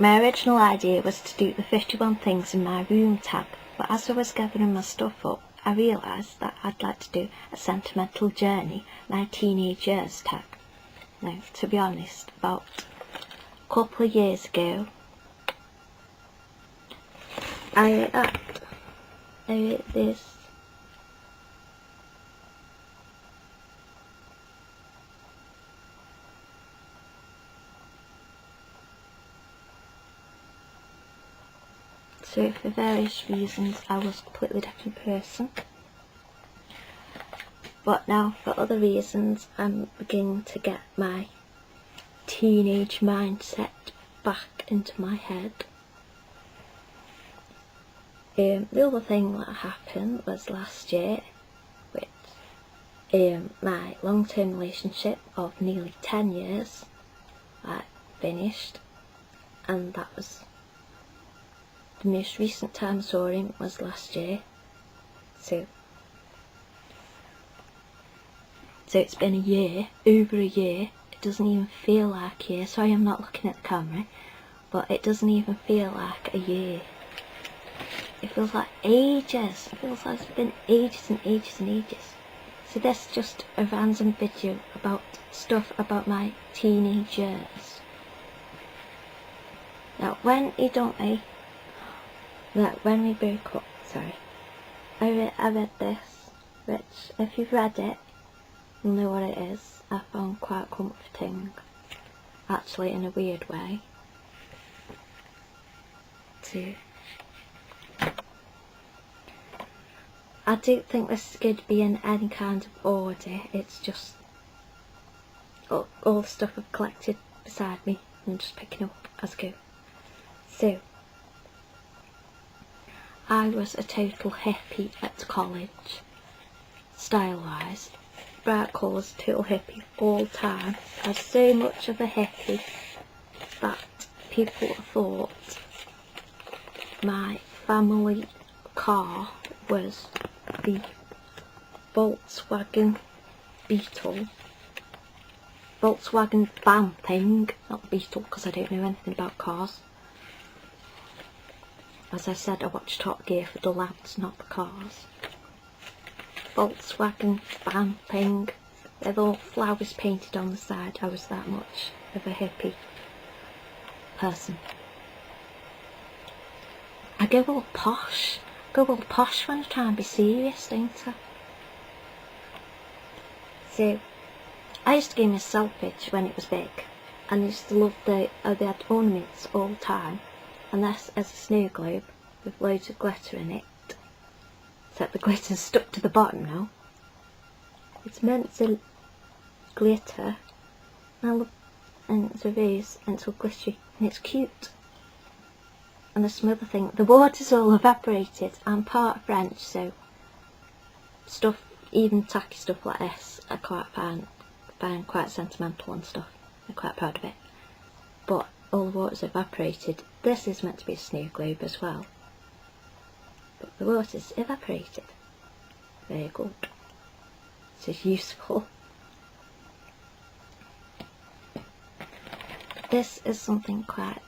My original idea was to do the 51 things in my room tag, but as I was gathering my stuff up, I realised that I'd like to do a sentimental journey, my teenage years tag. Now, to be honest, about a couple of years ago, I wrote this. So for various reasons I was a completely different person. But now for other reasons I'm beginning to get my teenage mindset back into my head. The other thing that happened was last year with my long-term relationship of nearly 10 years finished, and that was the most recent time I saw him was last year. So it's been a year, over a year. It doesn't even feel like a year. Sorry, I'm not looking at the camera, but it doesn't even feel like a year. It feels like ages. It feels like it's been ages and ages and ages. So this is just a random video about stuff about my teenage years. Now, when we broke up, I read this, which, if you've read it, you'll know what it is. I found quite comforting, actually, in a weird way. I don't think this is going to be in any kind of order. It's just all the stuff I've collected beside me and just picking up as I go. So, I was a total hippie at college, style-wise. Bright colours, total hippie all the time. I was so much of a hippie that people thought my family car was the Volkswagen Beetle. Volkswagen van thing, not the Beetle, because I don't know anything about cars. As I said, I watch Top Gear for the lads, not the cars. Volkswagen van thing, with all flowers painted on the side. I was that much of a hippie person. I go all posh when I try and be serious, don't I? So, I used to go Miss Selfridge when it was big, and I used to love they had ornaments all the time, and this is a snow globe with loads of glitter in it, except the glitter's stuck to the bottom now. It's meant to glitter, and it's a rose, and it's all glittery, and it's cute. And there's some other thing, the water's all evaporated. I'm part French, so stuff, even tacky stuff like this, I quite find quite sentimental and stuff. I'm quite proud of it. But all the water's evaporated. This is meant to be a snow globe as well, but the water's evaporated. Very good. So it's useful. This is something quite...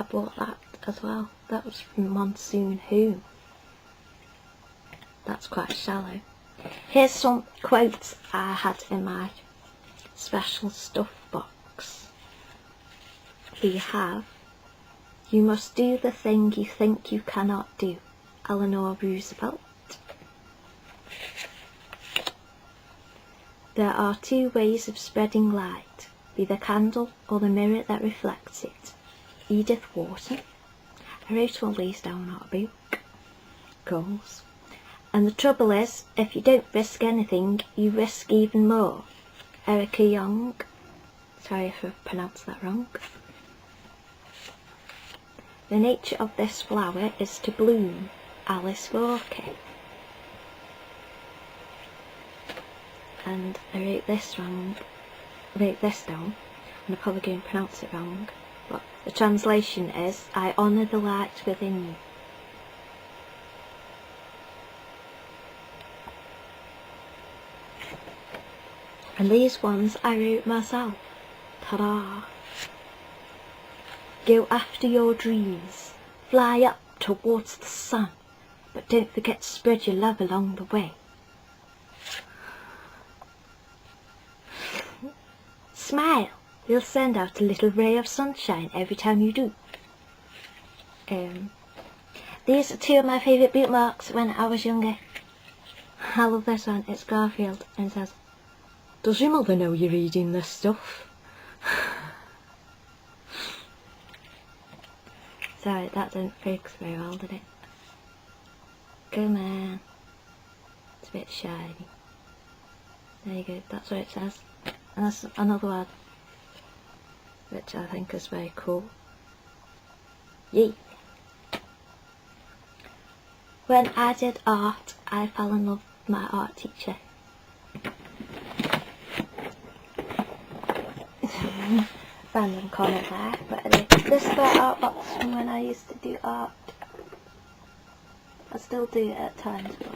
I bought that as well. That was from Monsoon Home. That's quite shallow. Here's some quotes I had in my special stuff box. We have: "You must do the thing you think you cannot do." Eleanor Roosevelt. "There are two ways of spreading light. Be the candle or the mirror that reflects it." Edith Wharton. I wrote all these down out of a book. Goals. "And the trouble is, if you don't risk anything, you risk even more." Erica Young. Sorry if I pronounced that wrong. "The nature of this flower is to bloom." Alice Walker. And I wrote this down, and I'm probably going to pronounce it wrong, but the translation is, "I honour the light within you." And these ones I wrote myself. Ta-da! Go after your dreams. Fly up towards the sun. But don't forget to spread your love along the way. Smile. You'll send out a little ray of sunshine every time you do. These are two of my favourite bookmarks when I was younger. I love this one. It's Garfield and it says, "Does your mother know you're reading this stuff?" Sorry, that didn't focus very well, did it? Come on. It's a bit shiny. There you go, that's what it says. And that's another one, which I think is very cool. Yay! When I did art, I fell in love with my art teacher. Random comment there, but anyway, this is my art box from when I used to do art. I still do it at times, but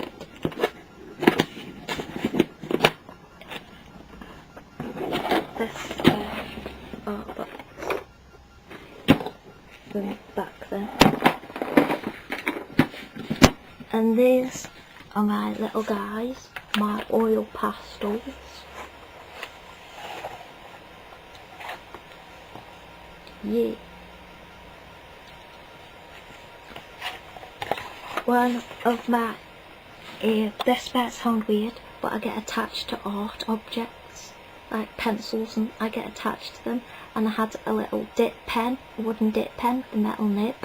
this art box from back then. And these are my little guys, my oil pastels. Yeah. One of my, this might sound weird, but I get attached to art objects, like pencils, and I get attached to them. And I had a little dip pen, a wooden dip pen with a metal nib.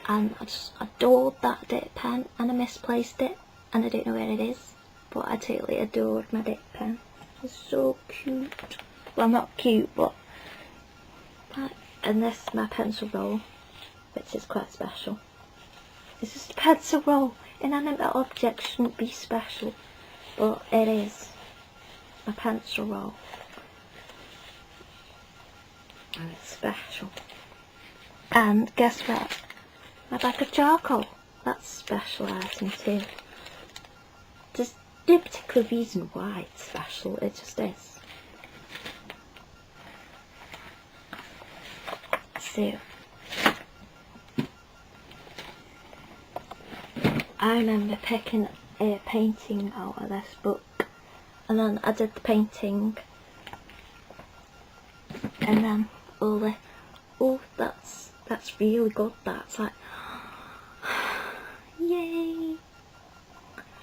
And I just adored that dip pen, and I misplaced it, and I don't know where it is, but I totally adored my dip pen. It's so cute. Well, not cute, but and this is my pencil roll, which is quite special. It's just a pencil roll. Inanimate objects shouldn't be special, but it is. My pencil roll, and it's special. And guess what? My bag of charcoal. That's a special item too. There's no particular reason why it's special, it just is. So, I remember picking a painting out of this book, and then I did the painting, and then all the, oh, that's really good, that's like, yay!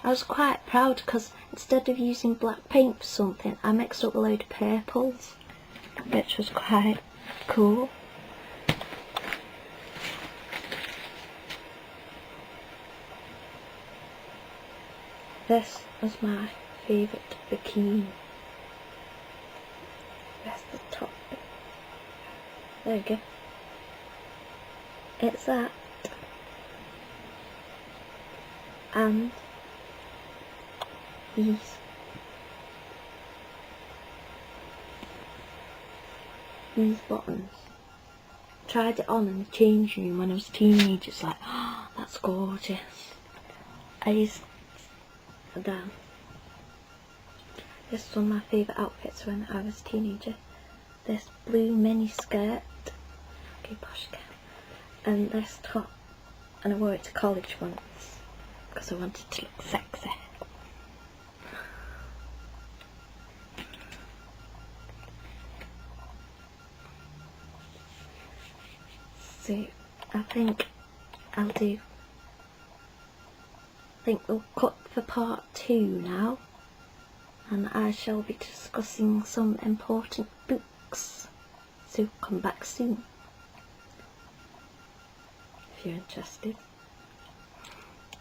I was quite proud because instead of using black paint for something, I mixed up a load of purples, which was quite cool. This was my favourite bikini. That's the top bit. There we go. It's that. And these. These buttons. Tried it on in the change room when I was a teenager. It's like, oh, that's gorgeous. I used down. This was one of my favourite outfits when I was a teenager. This blue mini skirt, okay, posh girl, and this top, and I wore it to college once because I wanted to look sexy. So I think we'll cut for part 2 now, and I shall be discussing some important books, so come back soon if you're interested.